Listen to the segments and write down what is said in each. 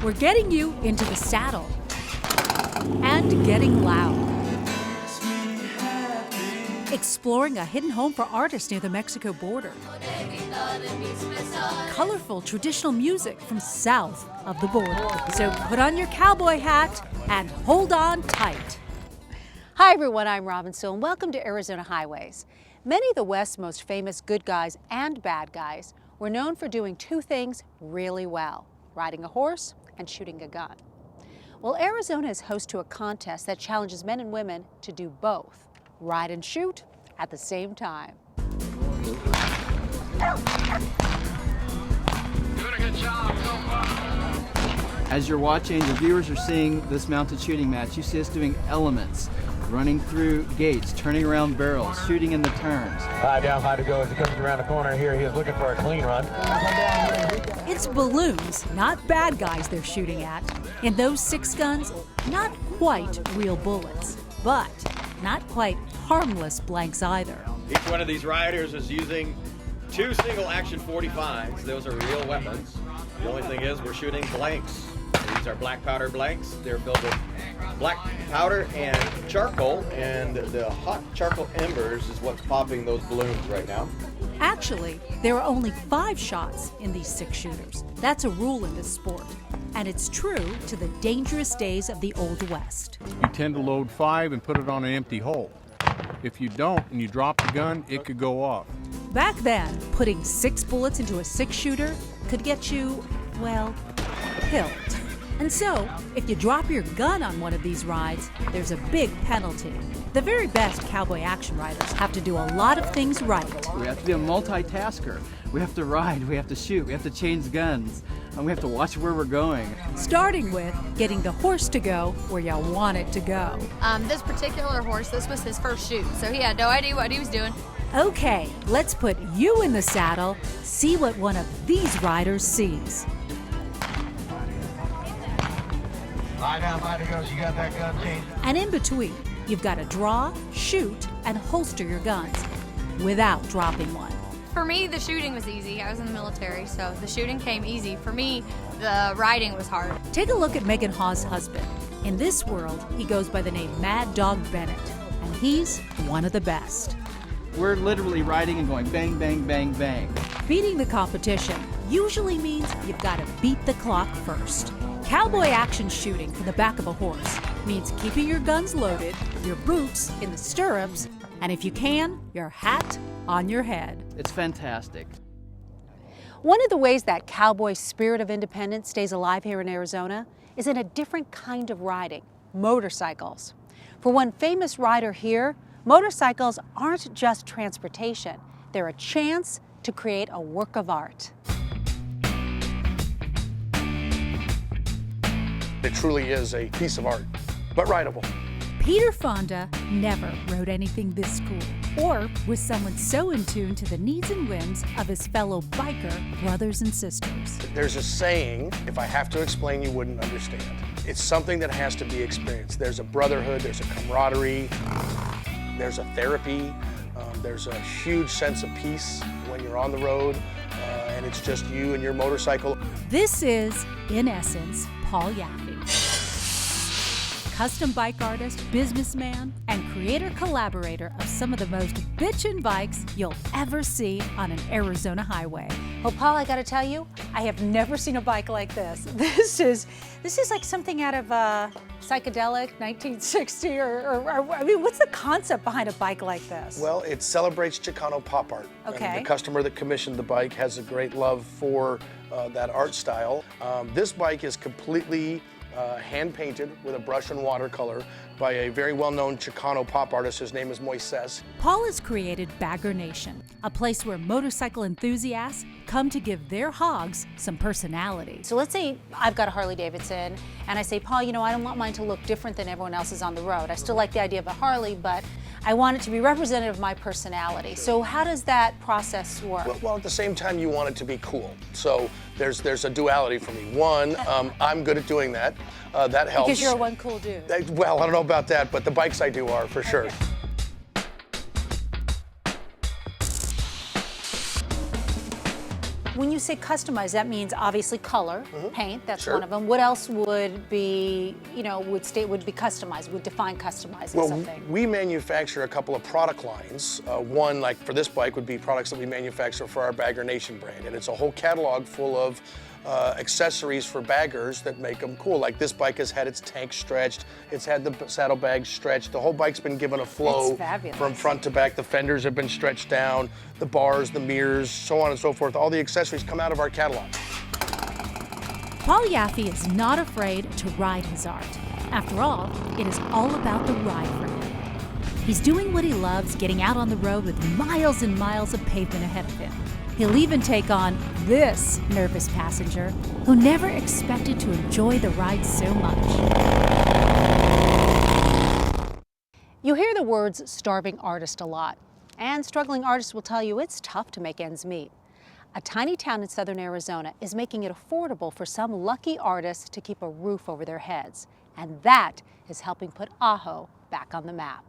we're getting you into the saddle and getting loud. Exploring a hidden home for artists near the Mexico border. Colorful traditional music from south of the border. So put on your cowboy hat and hold on tight. Hi everyone, I'm Robin Still and welcome to Arizona Highways. Many of the West's most famous good guys and bad guys were known for doing two things really well: riding a horse and shooting a gun. Well, Arizona is host to a contest that challenges men and women to do both: ride and shoot at the same time. Doing a good job so far. As you're watching, the viewers are seeing this mounted shooting match. You see us doing elements, running through gates, turning around barrels, shooting in the turns. High down, high to go as he comes around the corner here. He is looking for a clean run. It's balloons, not bad guys they're shooting at. In those 6 guns, not quite real bullets, but not quite harmless blanks either. Each one of these riders is using 2 single-action 45s. Those are real weapons. The only thing is we're shooting blanks. These are black powder blanks. They're filled with black powder and charcoal, and the hot charcoal embers is what's popping those balloons right now. Actually, there are only 5 shots in these 6 shooters. That's a rule in this sport. And it's true to the dangerous days of the Old West. You tend to load 5 and put it on an empty hole. If you don't and you drop the gun, it could go off. Back then, putting 6 bullets into a 6-shooter could get you, well, killed. And so, if you drop your gun on one of these rides, there's a big penalty. The very best cowboy action riders have to do a lot of things right. We have to be a multitasker. We have to ride, we have to shoot, we have to change guns, and we have to watch where we're going. Starting with getting the horse to go where you want it to go. This particular horse, this was his first shoot, so he had no idea what he was doing. Okay, let's put you in the saddle, see what one of these riders sees. High down, high to go. You got that gun changed. And in between, you've got to draw, shoot, and holster your guns without dropping one. For me, the shooting was easy. I was in the military, so the shooting came easy. For me, the riding was hard. Take a look at Megan Hawes' husband. In this world, he goes by the name Mad Dog Bennett, and he's one of the best. We're literally riding and going bang, bang, bang, bang. Beating the competition usually means you've got to beat the clock first. Cowboy action shooting from the back of a horse means keeping your guns loaded, your boots in the stirrups, and if you can, your hat on your head. It's fantastic. One of the ways that cowboy spirit of independence stays alive here in Arizona is in a different kind of riding: motorcycles. For one famous rider here, motorcycles aren't just transportation. They're a chance to create a work of art. It truly is a piece of art, but rideable. Peter Fonda never rode anything this cool, or was someone so in tune to the needs and whims of his fellow biker brothers and sisters. There's a saying, if I have to explain, you wouldn't understand. It's something that has to be experienced. There's a brotherhood, there's a camaraderie, there's a therapy, there's a huge sense of peace when you're on the road, and it's just you and your motorcycle. This is, in essence, Paul Yaffe. Custom bike artist, businessman, and creator-collaborator of some of the most bitchin' bikes you'll ever see on an Arizona highway. Well, Paul, I gotta tell you, I have never seen a bike like this. This is like something out of psychedelic 1960 I mean, what's the concept behind a bike like this? Well, it celebrates Chicano pop art. Okay. And the customer that commissioned the bike has a great love for that art style. This bike is completely hand-painted with a brush and watercolor by a very well-known Chicano pop artist. His name is Moises. Paul has created Bagger Nation, a place where motorcycle enthusiasts come to give their hogs some personality. So let's say I've got a Harley Davidson, and I say, Paul, you know, I don't want mine to look different than everyone else's on the road. I still like the idea of a Harley, but I want it to be representative of my personality. So how does that process work? Well, at the same time, you want it to be cool. So there's a duality for me. One, I'm good at doing that. That helps. Because you're one cool dude. Well, I don't know about that, but the bikes I do are, for sure. When you say customize, that means obviously color, paint, that's Sure. one of them. What else would be, would be customized, would define customizing Well, something? we manufacture a couple of product lines. One, like for this bike, would be products that we manufacture for our Bagger Nation brand. And it's a whole catalog full of accessories for baggers that make them cool. Like this bike has had its tank stretched, it's had the saddlebags stretched, the whole bike's been given a flow from front to back. The fenders have been stretched down, the bars, the mirrors, so on and so forth. All the accessories come out of our catalog. Paul Yaffe is not afraid to ride his art. After all, it is all about the ride for him. He's doing what he loves, getting out on the road with miles and miles of pavement ahead of him. He'll even take on this nervous passenger who never expected to enjoy the ride so much. You hear the words starving artist a lot, and struggling artists will tell you it's tough to make ends meet. A tiny town in southern Arizona is making it affordable for some lucky artists to keep a roof over their heads, and that is helping put Ajo back on the map.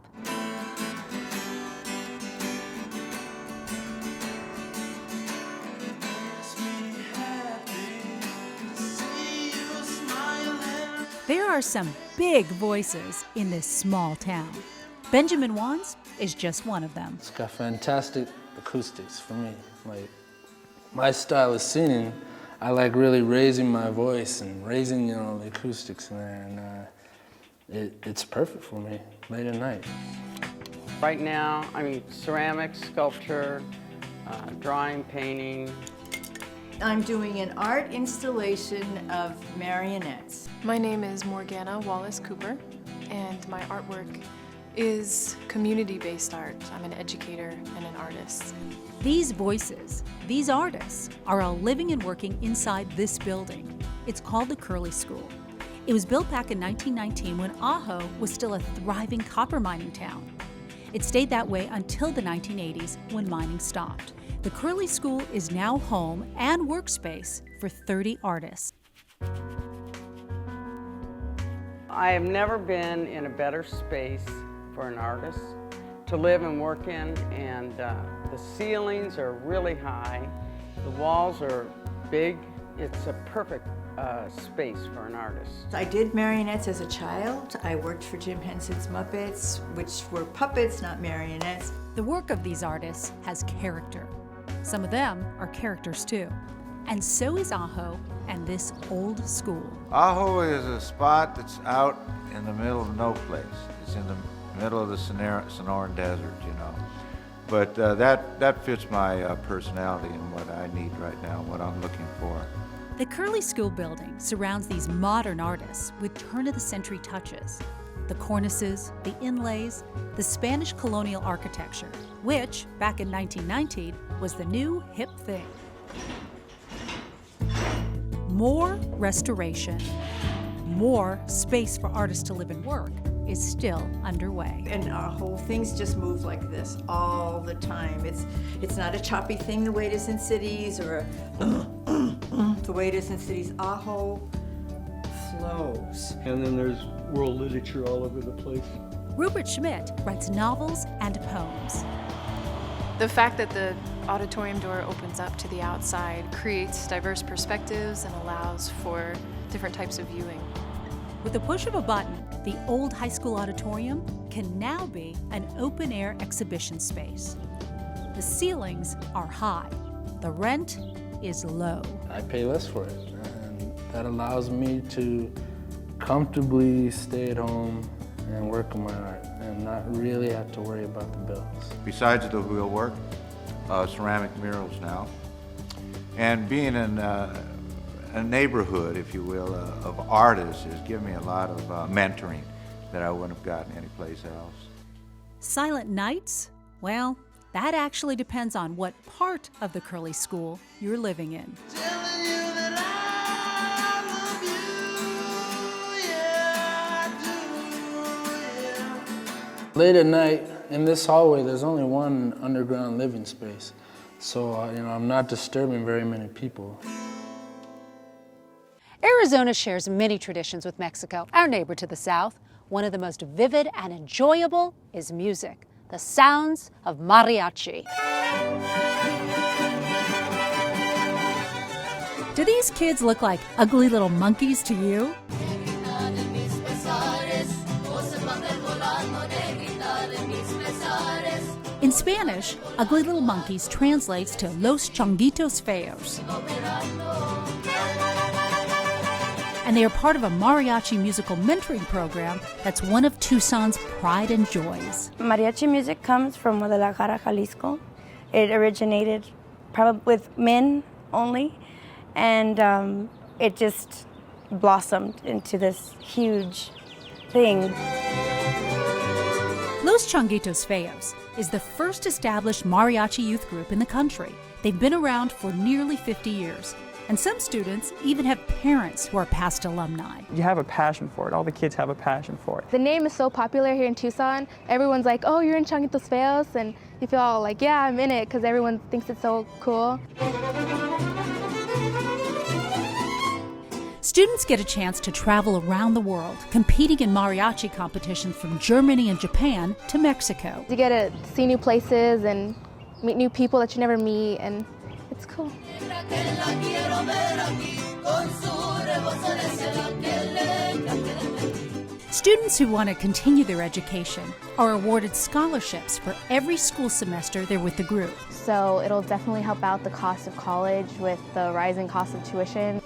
There are some big voices in this small town. Benjamin Wands is just one of them. It's got fantastic acoustics for me. Like, my style of singing, I like really raising my voice and raising, the acoustics in there, and it's perfect for me late at night. Right now, ceramics, sculpture, drawing, painting. I'm doing an art installation of marionettes. My name is Morgana Wallace Cooper, and my artwork is community-based art. I'm an educator and an artist. These voices, these artists, are all living and working inside this building. It's called the Curley School. It was built back in 1919 when Ajo was still a thriving copper mining town. It stayed that way until the 1980s when mining stopped. The Curley School is now home and workspace for 30 artists. I have never been in a better space for an artist to live and work in, and the ceilings are really high, the walls are big. It's a perfect space for an artist. I did marionettes as a child. I worked for Jim Henson's Muppets, which were puppets, not marionettes. The work of these artists has character. Some of them are characters too. And so is Ajo and this old school. Ajo is a spot that's out in the middle of no place. It's in the middle of the Sonoran Desert, But that fits my personality and what I need right now, what I'm looking for. The Curley School building surrounds these modern artists with turn-of-the-century touches. The cornices, the inlays, the Spanish colonial architecture, which, back in 1919, was the new hip thing. More restoration, more space for artists to live and work is still underway. And our whole things just move like this all the time. It's not a choppy thing the way it is in cities, or the way it is in cities. Ajo flows. And then there's world literature all over the place. Rupert Schmidt writes novels and poems. The fact that the auditorium door opens up to the outside creates diverse perspectives and allows for different types of viewing. With the push of a button, the old high school auditorium can now be an open-air exhibition space. The ceilings are high. The rent is low. I pay less for it, and that allows me to comfortably stay at home and work on my art and not really have to worry about the bills. Besides the wheel work, ceramic murals now, and being in a neighborhood, if you will, of artists has given me a lot of mentoring that I wouldn't have gotten anyplace else. Silent nights? Well, that actually depends on what part of the Curley School you're living in. Late at night, in this hallway, there's only one underground living space. So, I'm not disturbing very many people. Arizona shares many traditions with Mexico, our neighbor to the south. One of the most vivid and enjoyable is music, the sounds of mariachi. Do these kids look like ugly little monkeys to you? In Spanish, ugly little monkeys translates to Los Changuitos Feos. And they are part of a mariachi musical mentoring program that's one of Tucson's pride and joys. Mariachi music comes from Guadalajara, Jalisco. It originated probably with men only, and it just blossomed into this huge thing. Los Changuitos Feos is the first established mariachi youth group in the country. They've been around for nearly 50 years. And some students even have parents who are past alumni. You have a passion for it. All the kids have a passion for it. The name is so popular here in Tucson. Everyone's like, oh, you're in Changuitos Feos, and you feel all like, yeah, I'm in it, because everyone thinks it's so cool. Students get a chance to travel around the world, competing in mariachi competitions from Germany and Japan to Mexico. You get to see new places and meet new people that you never meet, and it's cool. Students who want to continue their education are awarded scholarships for every school semester they're with the group. So it'll definitely help out the cost of college with the rising cost of tuition.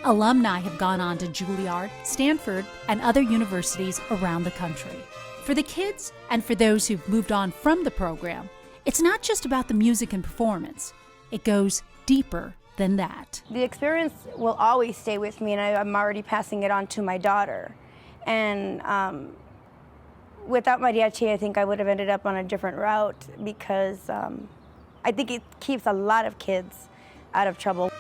Alumni have gone on to Juilliard, Stanford, and other universities around the country. For the kids and for those who've moved on from the program, it's not just about the music and performance. It goes deeper than that. The experience will always stay with me, and I'm already passing it on to my daughter. And without mariachi, I think I would have ended up on a different route, because I think it keeps a lot of kids out of trouble.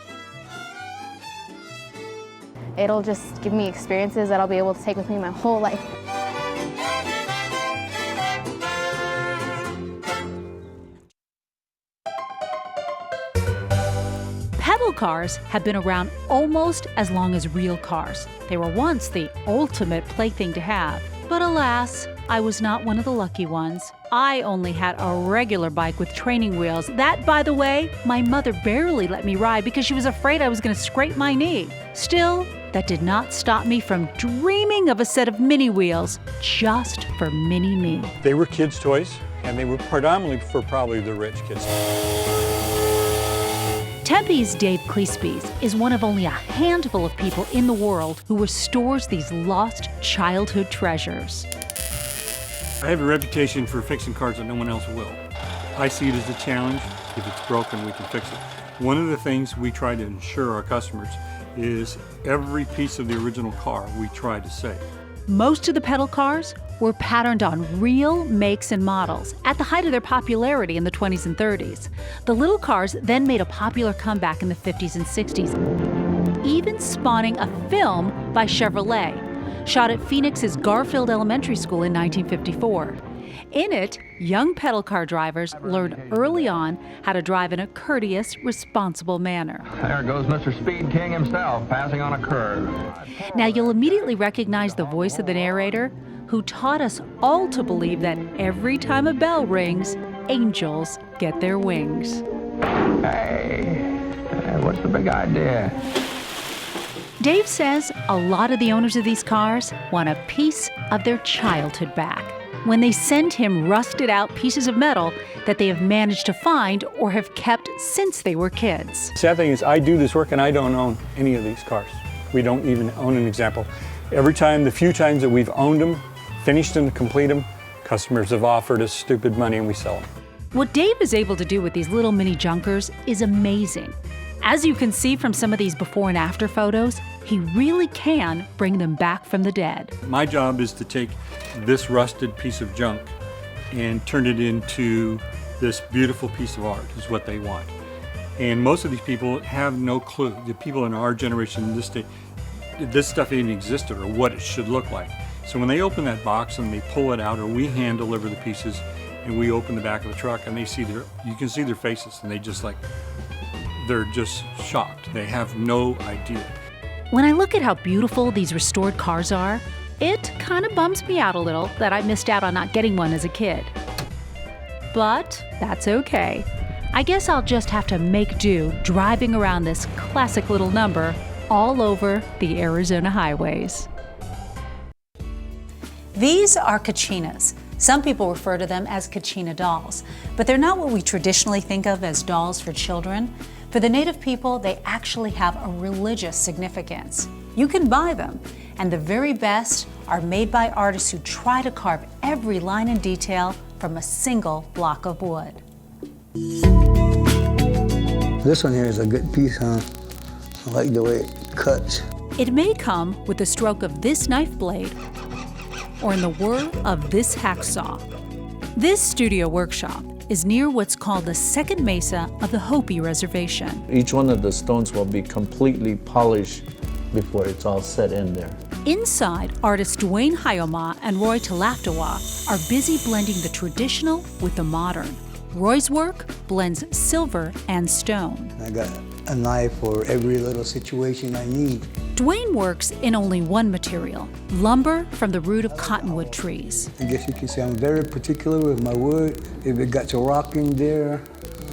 It'll just give me experiences that I'll be able to take with me my whole life. Pedal cars have been around almost as long as real cars. They were once the ultimate plaything to have. But alas, I was not one of the lucky ones. I only had a regular bike with training wheels. That, by the way, my mother barely let me ride because she was afraid I was going to scrape my knee. Still, that did not stop me from dreaming of a set of mini wheels just for mini-me. They were kids' toys, and they were predominantly for probably the rich kids. Tempe's Dave Cleespies is one of only a handful of people in the world who restores these lost childhood treasures. I have a reputation for fixing cars that no one else will. I see it as a challenge. If it's broken, we can fix it. One of the things we try to ensure our customers is every piece of the original car we try to save. Most of the pedal cars were patterned on real makes and models at the height of their popularity in the 20s and 30s. The little cars then made a popular comeback in the 50s and 60s, even spawning a film by Chevrolet, shot at Phoenix's Garfield Elementary School in 1954. In it, young pedal car drivers learned early on how to drive in a courteous, responsible manner. There goes Mr. Speed King himself, passing on a curve. Now you'll immediately recognize the voice of the narrator, who taught us all to believe that every time a bell rings, angels get their wings. Hey, what's the big idea? Dave says a lot of the owners of these cars want a piece of their childhood back when they send him rusted out pieces of metal that they have managed to find or have kept since they were kids. Sad thing is, I do this work and I don't own any of these cars. We don't even own an example. Every time, the few times that we've owned them, finished them, complete them, customers have offered us stupid money and we sell them. What Dave is able to do with these little mini junkers is amazing. As you can see from some of these before and after photos, he really can bring them back from the dead. My job is to take this rusted piece of junk and turn it into this beautiful piece of art, is what they want. And most of these people have no clue. The people in our generation, this stuff even existed or what it should look like. So when they open that box and they pull it out, or we hand deliver the pieces and we open the back of the truck and they see you can see their faces and they're just shocked. They have no idea. When I look at how beautiful these restored cars are, it kind of bums me out a little that I missed out on not getting one as a kid. But that's okay. I guess I'll just have to make do driving around this classic little number all over the Arizona highways. These are Kachinas. Some people refer to them as Kachina Dolls, but they're not what we traditionally think of as dolls for children. For the Native people, they actually have a religious significance. You can buy them, and the very best are made by artists who try to carve every line and detail from a single block of wood. This one here is a good piece, huh? I like the way it cuts. It may come with the stroke of this knife blade, or in the whir of this hacksaw. This studio workshop is near what's called the second mesa of the Hopi Reservation. Each one of the stones will be completely polished before it's all set in there. Inside, artists Dwayne Hyoma and Roy Talaftawa are busy blending the traditional with the modern. Roy's work blends silver and stone. I got a knife for every little situation I need. Dwayne works in only one material, lumber from the root of cottonwood trees. I guess you can say I'm very particular with my wood. If it got a rock in there,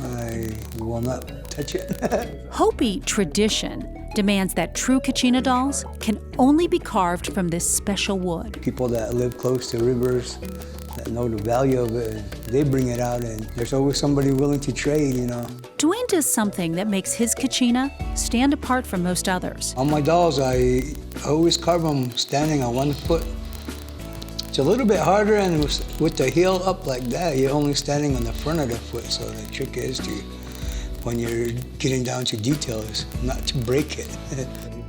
I will not touch it. Hopi tradition demands that true Kachina dolls can only be carved from this special wood. People that live close to rivers, that know the value of it, they bring it out, and there's always somebody willing to trade, you know. Dwayne does something that makes his Kachina stand apart from most others. On my dolls, I always carve them standing on one foot. It's a little bit harder, and with the heel up like that, you're only standing on the front of the foot, so the trick is to, when you're getting down to details, not to break it.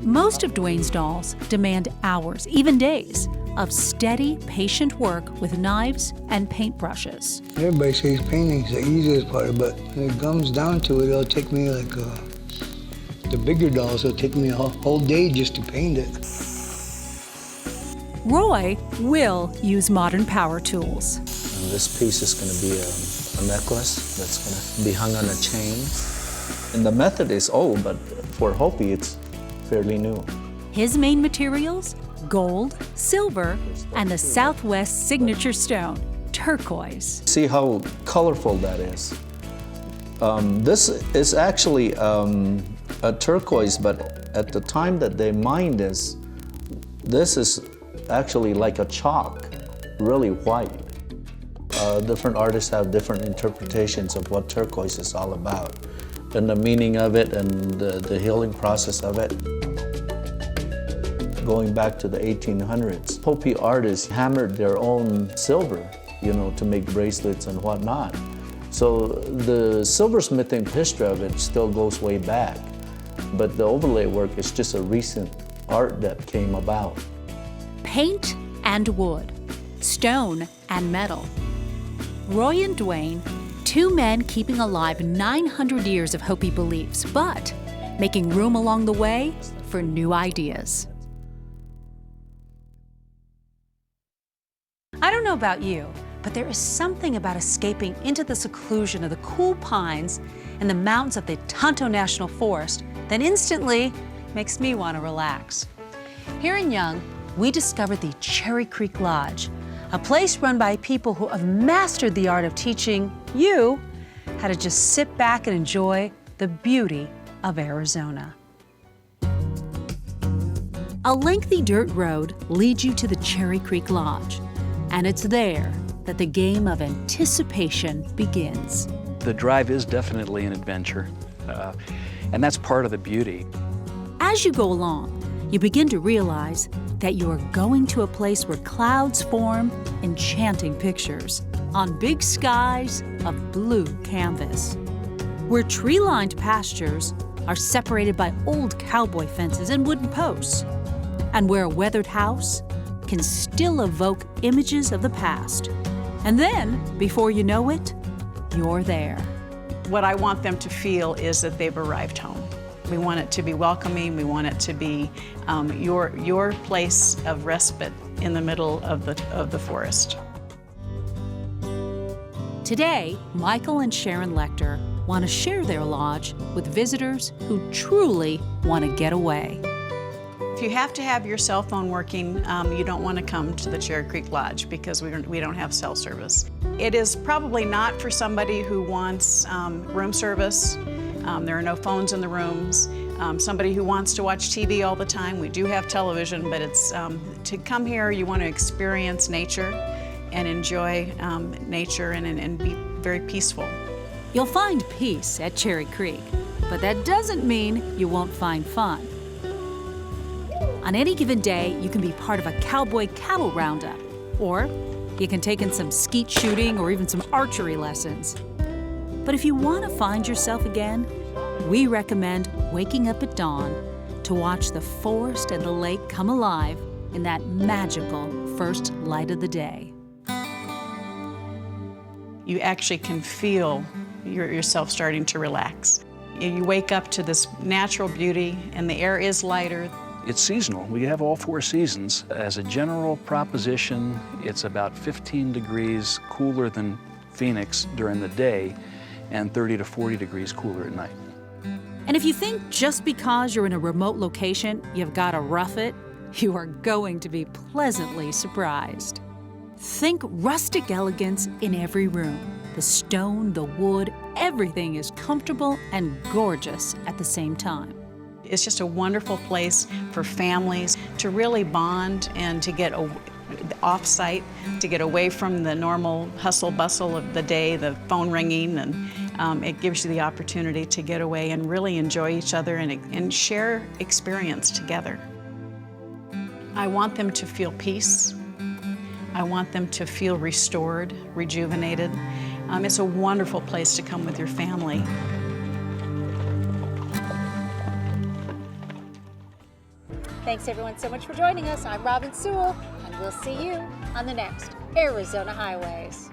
Most of Dwayne's dolls demand hours, even days, of steady, patient work with knives and paintbrushes. Everybody says painting's the easiest part, but when it comes down to it, it'll take me like the bigger dolls, it'll take me a whole day just to paint it. Roy will use modern power tools. And this piece is going to be a necklace that's going to be hung on a chain. And the method is old, but for Hopi, it's fairly new. His main materials? Gold, silver, and the Southwest signature stone, turquoise. See how colorful that is? This is actually a turquoise, but at the time that they mined this is actually like a chalk, really white. Different artists have different interpretations of what turquoise is all about, and the meaning of it and the healing process of it. Going back to the 1800s, Hopi artists hammered their own silver, you know, to make bracelets and whatnot. So the silversmithing history of it still goes way back, but the overlay work is just a recent art that came about. Paint and wood, stone and metal. Roy and Dwayne, two men keeping alive 900 years of Hopi beliefs, but making room along the way for new ideas. I don't know about you, but there is something about escaping into the seclusion of the cool pines and the mountains of the Tonto National Forest that instantly makes me want to relax. Here in Young, we discovered the Cherry Creek Lodge, a place run by people who have mastered the art of teaching you how to just sit back and enjoy the beauty of Arizona. A lengthy dirt road leads you to the Cherry Creek Lodge, and it's there that the game of anticipation begins. The drive is definitely an adventure, and that's part of the beauty. As you go along, you begin to realize that you are going to a place where clouds form enchanting pictures on big skies of blue canvas, where tree-lined pastures are separated by old cowboy fences and wooden posts, and where a weathered house can still evoke images of the past. And then, before you know it, you're there. What I want them to feel is that they've arrived home. We want it to be welcoming. We want it to be your place of respite in the middle of the forest. Today, Michael and Sharon Lecter want to share their lodge with visitors who truly want to get away. If you have to have your cell phone working, you don't want to come to the Cherry Creek Lodge because we don't have cell service. It is probably not for somebody who wants room service. There are no phones in the rooms. Somebody who wants to watch TV all the time. We do have television, but it's to come here, you want to experience nature and enjoy nature and be very peaceful. You'll find peace at Cherry Creek, but that doesn't mean you won't find fun. On any given day, you can be part of a cowboy cattle roundup, or you can take in some skeet shooting or even some archery lessons. But if you want to find yourself again, we recommend waking up at dawn to watch the forest and the lake come alive in that magical first light of the day. You actually can feel yourself starting to relax. You wake up to this natural beauty and the air is lighter. It's seasonal. We have all 4 seasons. As a general proposition, it's about 15 degrees cooler than Phoenix during the day and 30 to 40 degrees cooler at night. And if you think just because you're in a remote location, you've got to rough it, you are going to be pleasantly surprised. Think rustic elegance in every room. The stone, the wood, everything is comfortable and gorgeous at the same time. It's just a wonderful place for families to really bond and to get off-site, to get away from the normal hustle bustle of the day, the phone ringing, and it gives you the opportunity to get away and really enjoy each other and share experience together. I want them to feel peace. I want them to feel restored, rejuvenated. It's a wonderful place to come with your family. Thanks everyone so much for joining us. I'm Robin Sewell, and we'll see you on the next Arizona Highways.